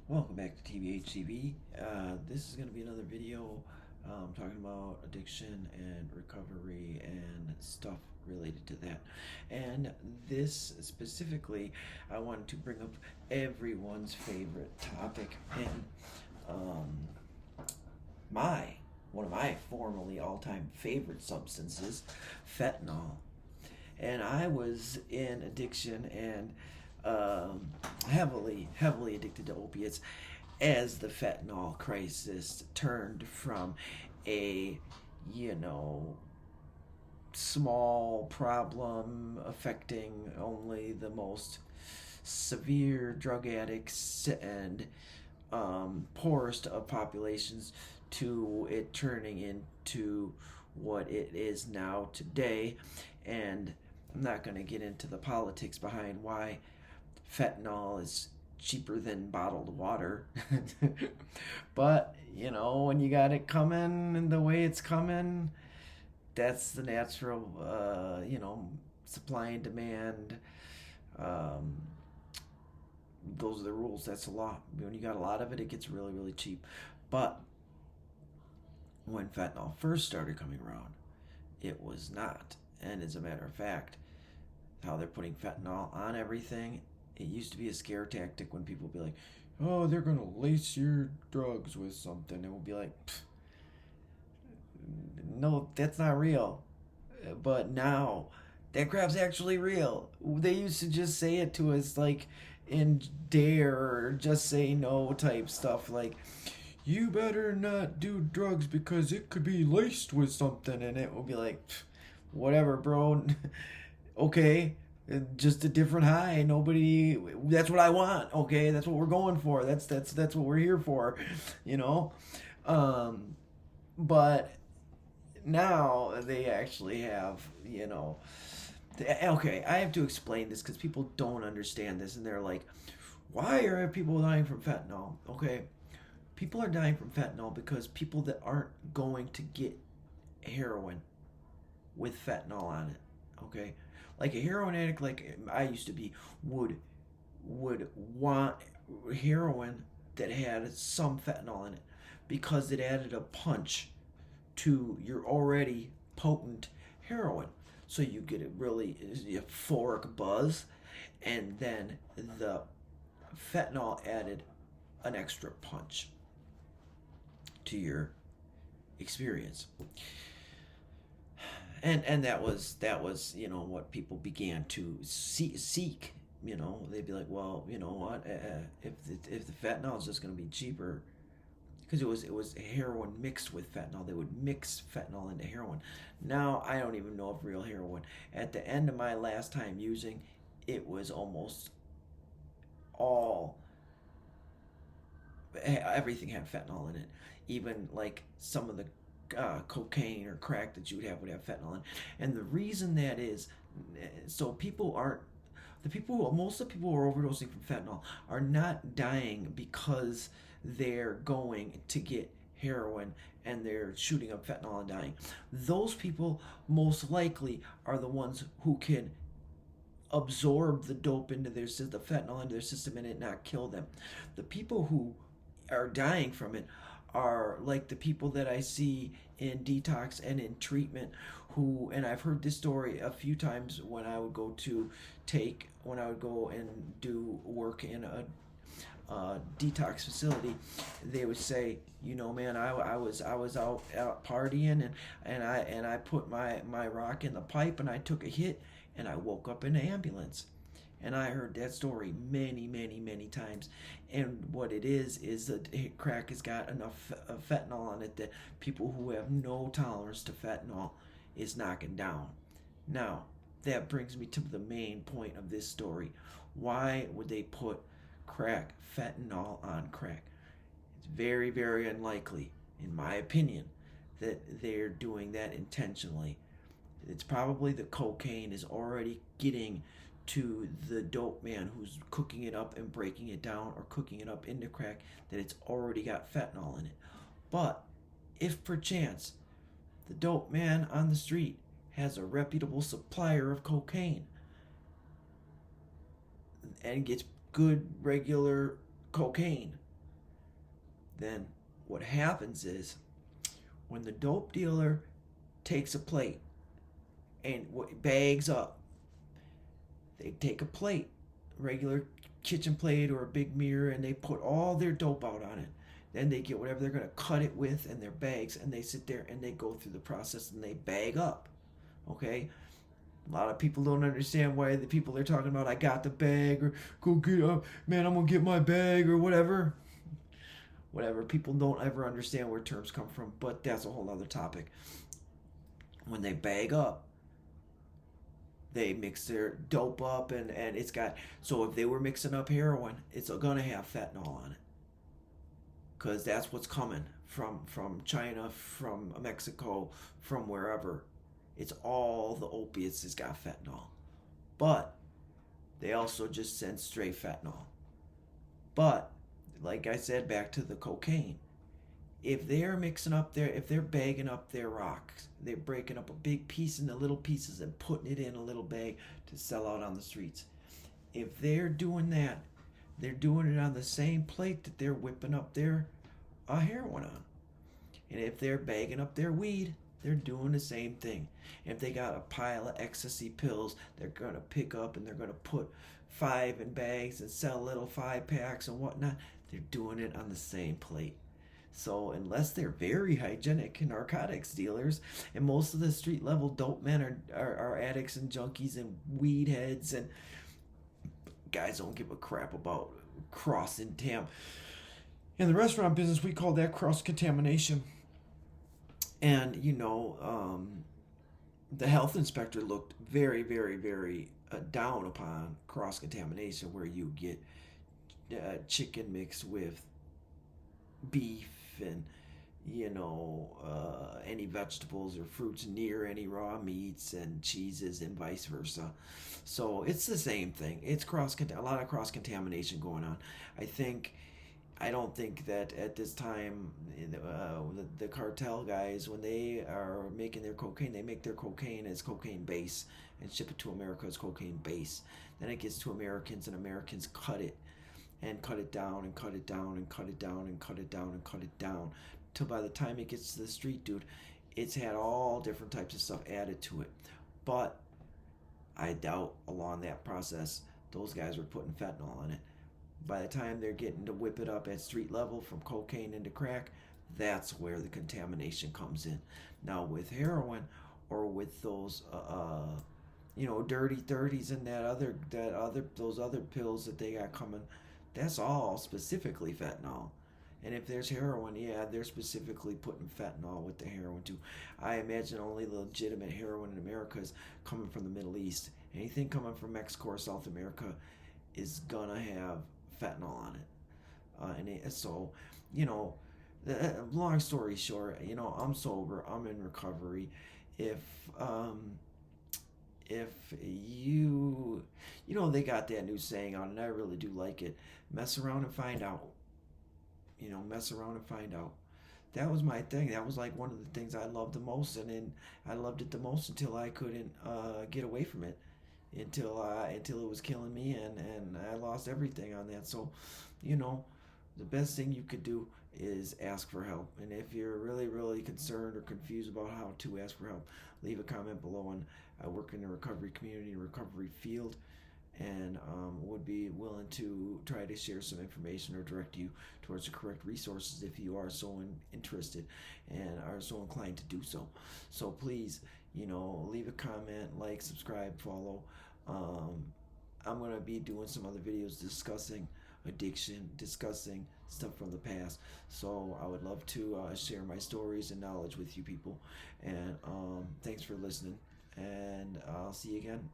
Welcome back to TBHTV. This is going to be another video talking about addiction and recovery and stuff related to that. And this specifically, I wanted to bring up everyone's favorite topic and my one of my formerly all-time favorite substances, fentanyl. And I was in addiction and heavily addicted to opiates as the fentanyl crisis turned from a, you know, small problem affecting only the most severe drug addicts and poorest of populations to it turning into what it is now today. And I'm not going to get into the politics behind why fentanyl is cheaper than bottled water. But, you know, when you got it coming and the way it's coming, that's the natural, supply and demand. Um, those are the rules. That's the law. When you got a lot of it, it gets really cheap. But when fentanyl first started coming around, it was not. And as a matter of fact, how they're putting fentanyl on everything, it used to be a scare tactic when people would be like, oh, they're going to lace your drugs with something. And we'll be like, no, that's not real. But now, that crap's actually real. They used to just say it to us like in dare or just say no type stuff like, you better not do drugs because it could be laced with something. And it will be like, whatever, bro. Okay, just a different high. Nobody. That's what I want. Okay, that's what we're going for. That's what we're here for. You know, but now they actually have. Okay, I have to explain this because people don't understand this, and they're like, "Why are people dying from fentanyl?" Okay, people are dying from fentanyl because people that aren't going to get heroin with fentanyl on it. Okay, like a heroin addict, like I used to be, would want heroin that had some fentanyl in it because it added a punch to your already potent heroin. So you get a really euphoric buzz, and then the fentanyl added an extra punch to your experience. And that was what people began to seek. They'd be like, well, you know what, if the fentanyl is just going to be cheaper, because it was heroin mixed with fentanyl. They would mix fentanyl into heroin. Now I don't even know if real heroin. At the end of my last time using, it was almost all, everything had fentanyl in it. Even like some of the cocaine or crack that you would have fentanyl in. And the reason that is, so people aren't, most of the people who are overdosing from fentanyl are not dying because they're going to get heroin and they're shooting up fentanyl and dying. Those people most likely are the ones who can absorb the dope into their system, the fentanyl into their system, and it not kill them. The people who are dying from it are like the people that I see in detox and in treatment who, and I've heard this story a few times when I would go and do work in a detox facility. They would say, man, I was out partying and I put my rock in the pipe and I took a hit and I woke up in an ambulance. And I heard that story many times. And what it is that crack has got enough fentanyl on it that people who have no tolerance to fentanyl is knocking down. Now, that brings me to the main point of this story. Why would they put fentanyl on crack? It's very unlikely, in my opinion, that they're doing that intentionally. It's probably the cocaine is already getting to the dope man who's cooking it up and breaking it down or cooking it up into crack, that it's already got fentanyl in it. But if perchance the dope man on the street has a reputable supplier of cocaine and gets good regular cocaine, then what happens is when the dope dealer takes a plate and bags up, they take a plate, regular kitchen plate or a big mirror, and they put all their dope out on it. Then they get whatever they're going to cut it with in their bags, and they sit there and they go through the process and they bag up. Okay? A lot of people don't understand why the people they're talking about, I got the bag, or go get up, man, I'm going to get my bag, or whatever. Whatever. People don't ever understand where terms come from, but that's a whole other topic. When they bag up, they mix their dope up, and it's got, so if they were mixing up heroin, it's going to have fentanyl on it. Because that's what's coming from China, from Mexico, from wherever. It's all the opiates that's got fentanyl. But they also just send straight fentanyl. But, like I said, back to the cocaine. If they're mixing up if they're bagging up their rocks, they're breaking up a big piece into little pieces and putting it in a little bag to sell out on the streets. If they're doing that, they're doing it on the same plate that they're whipping up their heroin on. And if they're bagging up their weed, they're doing the same thing. If they got a pile of ecstasy pills, they're going to pick up and they're going to put 5 in bags and sell little 5-packs and whatnot. They're doing it on the same plate. So unless they're very hygienic narcotics dealers, and most of the street level dope men are addicts and junkies and weed heads, and guys don't give a crap about crossing tam. In the restaurant business, we call that cross-contamination. And, the health inspector looked very, very, very down upon cross-contamination, where you get chicken mixed with beef and, any vegetables or fruits near any raw meats and cheeses and vice versa. So it's the same thing. It's a lot of cross-contamination going on. I don't think that at this time, the cartel guys, when they are making their cocaine, they make their cocaine as cocaine base and ship it to America as cocaine base. Then it gets to Americans, and Americans cut it and cut it down and cut it down and cut it down and cut it down and cut it down till by the time it gets to the street, dude, it's had all different types of stuff added to it. But I doubt along that process those guys were putting fentanyl in it. By the time they're getting to whip it up at street level from cocaine into crack, that's where the contamination comes in. Now with heroin or with those dirty 30s and those other pills that they got coming, that's all specifically fentanyl. And if there's heroin, yeah, they're specifically putting fentanyl with the heroin too. I imagine only the legitimate heroin in America is coming from the Middle East. Anything coming from Mexico or South America is gonna have fentanyl on it. So, long story short, I'm sober, I'm in recovery. If you, they got that new saying out, and I really do like it: mess around and find out. Mess around and find out. That was my thing. That was like one of the things I loved the most, and then I loved it the most until I couldn't get away from it, until it was killing me, and I lost everything on that. So, the best thing you could do is ask for help. And if you're really, really concerned or confused about how to ask for help, leave a comment below. And I work in the recovery community, recovery field, and would be willing to try to share some information or direct you towards the correct resources if you are so interested and are so inclined to do so. So please, leave a comment, like, subscribe, follow. I'm going to be doing some other videos discussing addiction, discussing stuff from the past. So I would love to share my stories and knowledge with you people. And thanks for listening, and I'll see you again.